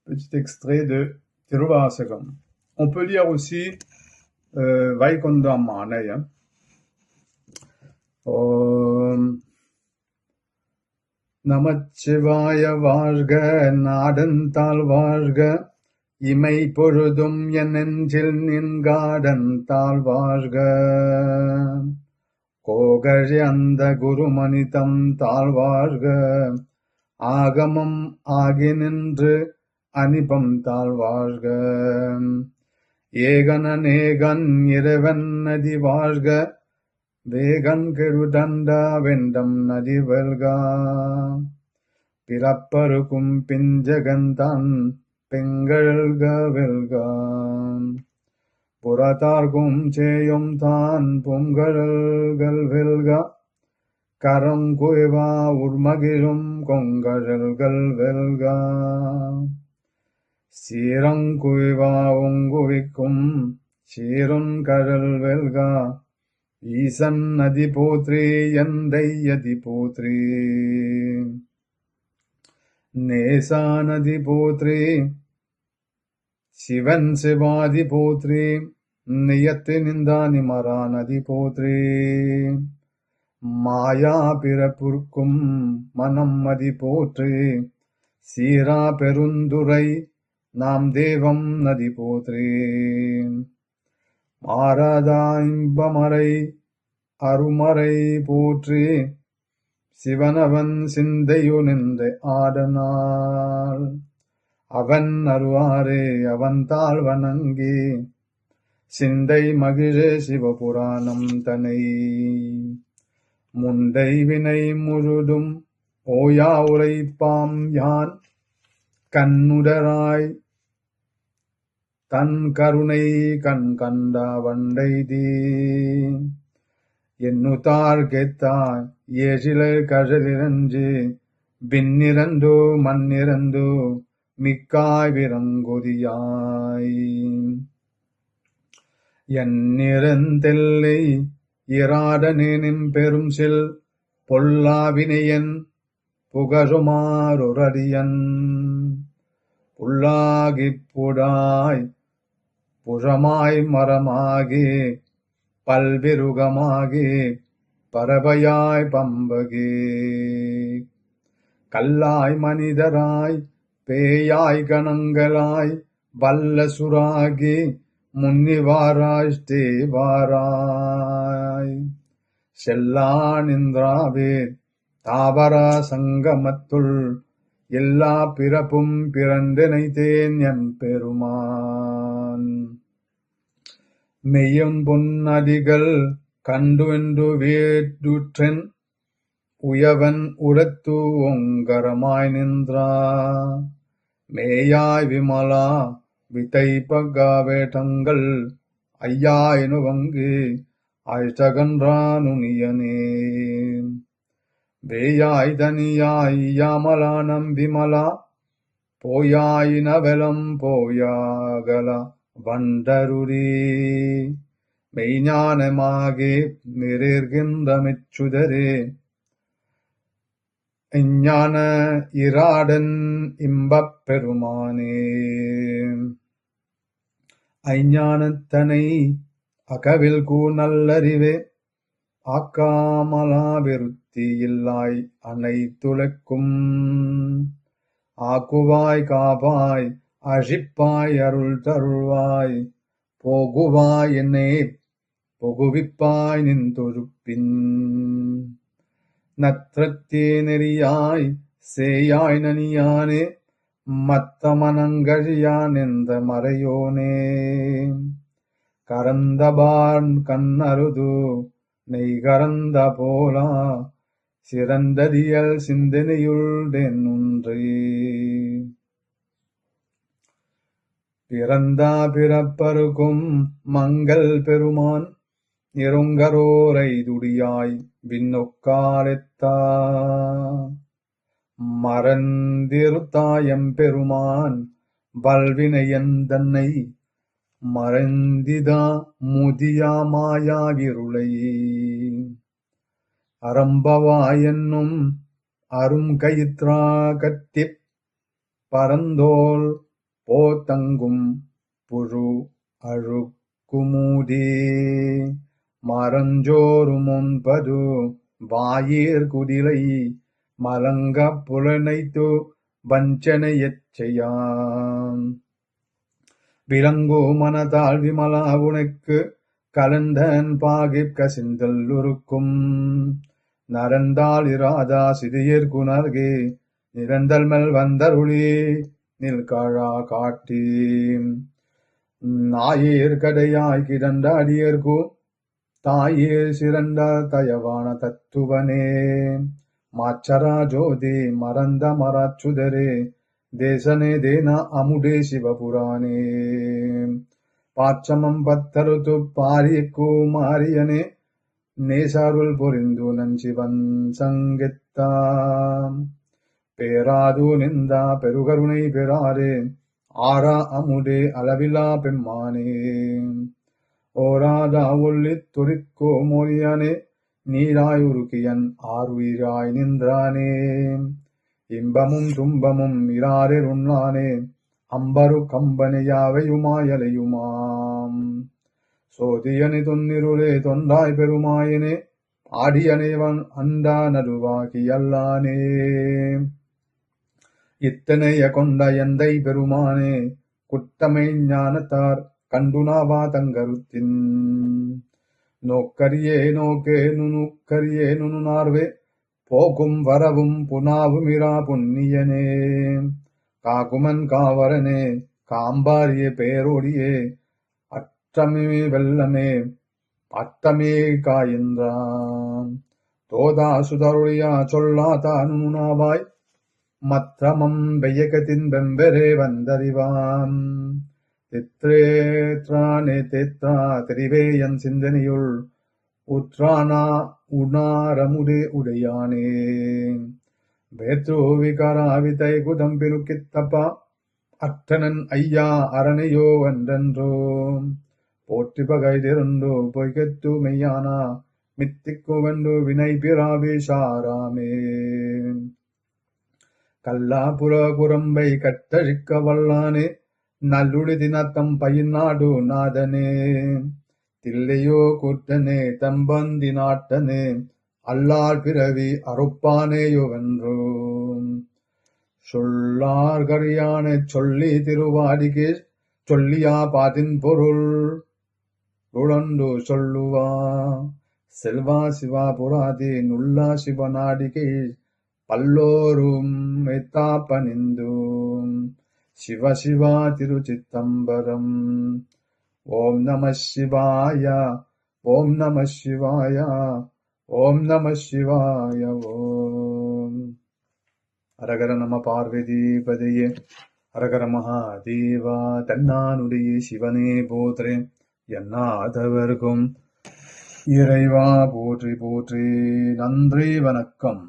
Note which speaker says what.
Speaker 1: petit extrait de Tiruvasakam. On peut lire aussi Vaikundammanai. நமச்சிவாய வாழ்க, நாடந்தாள் வாழ்க, இமை பொழுதும் என் நெஞ்சில் நின்காடன் தாழ் வாழ்க. கோகழி அந்த குருமனிதம் தாழ் வாழ்க, ஆகமம் ஆகி நின்று அனிபம் தாழ் வாழ்க. ஏகனேகன் இறைவன் நதி வாழ்க, வேகன் கெடுதண்டா வெண்டம் நதி வெல்கா. பிறப்பருக்கும் பிஞ்சகந்தான் பெங்கழ்க வெல்கா. புறத்தார்க்கும் சேயும் தான் பூங்கழல்கள் வெல்கா. கரம் குய்வா உர்மகிழும் கொங்கழல்கள் வெல்கா. சீரங்குய்வா உங்குவிக்கும் சீருன் கழல் வெல்கா. ஈசன் நதி போத்ரி எந்தை யதி போத்ரி. நேசா நதி போத்ரி சிவன் சிவாதி போத்ரி. நியத்து நிந்தா நிமரா நதி போத்ரி. மாயா பிறப்புக்கும் மனம் மதி போற்று. சீரா பெருந்துரை நாம் தேவம் நதி போத்ரி. மாறாதா இன்பமறை அருமறை போற்றி. சிவனவன் சிந்தையு நின்று ஆடனாள். அவன் அருவாரே அவன் தாழ் வணங்கி. சிந்தை மகிழே சிவபுராணம் தனை. முந்தை வினை முழுதும் ஓயா உரைப்பாம் யான். கண்ணுடராய் தன் கருணை கண் கண்டா வண்டைதீ. எண்ணுதார் கெத்தாய் ஏசிலர் கழலிரஞ்சு. பின்னிரந்தோ மண்ணிரந்தோ மிக்காய் விரங்கொதியாய். எண்ணிறந்தெல்லை இராடனேனின் பெரும் சில். பொல்லாவினையன் புகழுமாறொரடியன். புல்லாகிப் புடாய் புழமாய் மரமாகி. பல்விருகமாகி பறவையாய் பம்பகே. கல்லாய் மனிதராய் பேயாய் கணங்களாய். வல்லசுராகி முன்னிவாராய் ஸ்தேவாராய். செல்லா நின்றாவே தாவரா சங்கமத்துள். எல்லா பிறப்பும் பிறந்தினைத்தேன் என் பெருமான். மெய்யும் பொன்னடிகள் கண்டு என்று வேட்டுற்றென். உயவன் உரத்து ஓங்கரமாய் நின்றா. மேயாய் விமலா விதைப்பகா வேட்டங்கள். ஐயா எனுவங்கு ஆய்ச்சகன்றா நுனியனே. வேயாய் தனியாய் யாமலா நம்பிமலா. போயாய் நவலம் போயாகலா வண்டருளி. மெய்ஞானமாகி நிறைர்கின்ற மெச்சுதரே. இஞ்ஞான இராடன் இன்பப் பெருமானே. ஐஞானத்தனை அகவில் கூ நல்லறிவே. ஆக்காமலா விருத்தி இல்லாய் அனைத்துலக்கும். ஆக்குவாய் காப்பாய் அழிப்பாய் அருள் தருள்வாய். போகுவாய் என்னே புகுவிப்பாய் நின் தொழுப்பின். நற்றத்தே நெறியாய் சேயாய் நனியானே. மத்த மனங்கழியான் என்ற மறையோனே. கரந்தபான் கண்ணருது நெய் கரந்த போலா. சிறந்ததியல் சிந்தனையுள் தென்னுன்றே. பிறந்தா பிறப்பருக்கும் மங்கள் பெருமான். இருங்கரோரை துடியாய் விண்ணொக்காலெத்தா. மறந்திருத்தாயம் பெருமான் வல்வினையன் தன்னை. மறந்திதா முதியா மாயா இருளை. அறம்பவாய் என்னும் அரும் கயிற்றா கட்டிப். பரந்தோள் போத்தங்கும் புழு அழுக்குமூதே மரஞ்சோறுமுன்பது வாயிற் குடிலை மலங்கப் புலனைத்து வஞ்சனையச் செய்யான் விலங்கு மனதால் விமலா உனக்கு கலந்தன் பாகிப் கசிந்தல் உருக்கும் நரந்தால் இராதா சிறியர் குணர்கே நிரந்தல் மெல் வந்தருளி நில்கழா காட்டி நாயேர் கடையாய் கிடந்த அடியர்கு தாயேர் சிறந்த தயவான தத்துவனே மாச்சரா ஜோதி மறந்த மராச்சுதரே தேசனே தேன அமுடே சிவபுராணே பாச்சமம் பத்தருத்து பாரியக்கு மாரியனே நேசாருள் பொரிந்து நஞ்சிவன் சங்கித்தாம் பேராது நிந்தா பெருகருணை பெறாரே ஆரா அமுதே அளவிலா பெம்மானே ஓராதா ஒல்லித் துரிக்கோ மோரியானே நீராய் உருக்கியன் ஆறுயிராய் நின்றானே இன்பமும் துன்பமும் இராரெருண்ணானே அம்பரு கம்பனை யாவையுமாயலையுமாம் சோதியனை தொன்னிருளே தொண்டாய் பெருமாயனே ஆடியனைவன் அண்டா நடுவாகி அல்லானே இத்தனைய கொண்ட எந்தை பெருமானே குட்டமை ஞானத்தார் கண்டுணாவா தங்கருத்தின் நோக்கரியே நோக்கே நுணுக்கரியே நுணுனார்வே போகும் வரவும் புனாவுமிரா புண்ணியனே காகுமன் காவரனே காம்பாரியே பேரோடியே அற்றமே வெல்லமே அத்தமே காயின்றான் தோதா சுதருளியா சொல்லாதா நுணுனாவாய் மற்றமம் வெய்யகத்தின் வெம்பெரே வந்தறிவான் தித்ரேத்ரானே தேத்ரா தெரிவே என் சிந்தனையுள் உற்றானா உணாரமுடே உடையானே வேத்ரு விகாராவிதை குதம் பெருக்கித்தப்பா அற்றனன் ஐயா அரணையோ என்றென்றோ போற்றி பகைதிருந்தோ பொய்கெத்து மெய்யானா மித்திக்கு வென்று வினை பிராவிஷாராமே கல்லாபுர குரம்பை கட்டழிக்க வல்லானே நல்லுடி தினத்தம் பயிர்நாடு நாதனே தில்லையோ கூட்டனே தம்பந்தி நாட்டனே அல்லால் பிறவி அறுப்பானேயோவென்றோ சொல்லார்கரியானை சொல்லி திருவாடிகே சொல்லியா பாதின் பொருள் உழந்து சொல்லுவா செல்வா சிவா புராதி நுல்லா சிவநாடிகே பல்லோரும் மெத்தாப்பனிந்தும் சிவ சிவா திருச்சித்தம்பரம் ஓம் நம சிவாய ஓம் நம சிவாய ஓம் நம சிவாய ஓம் அரகர நம பார்வதிபதியே அரகர மகாதேவா தன்னானுடைய சிவனே போற்றே என்னாதவர்க்கும் இறைவா போற்றி போற்றி நன்றி வணக்கம்.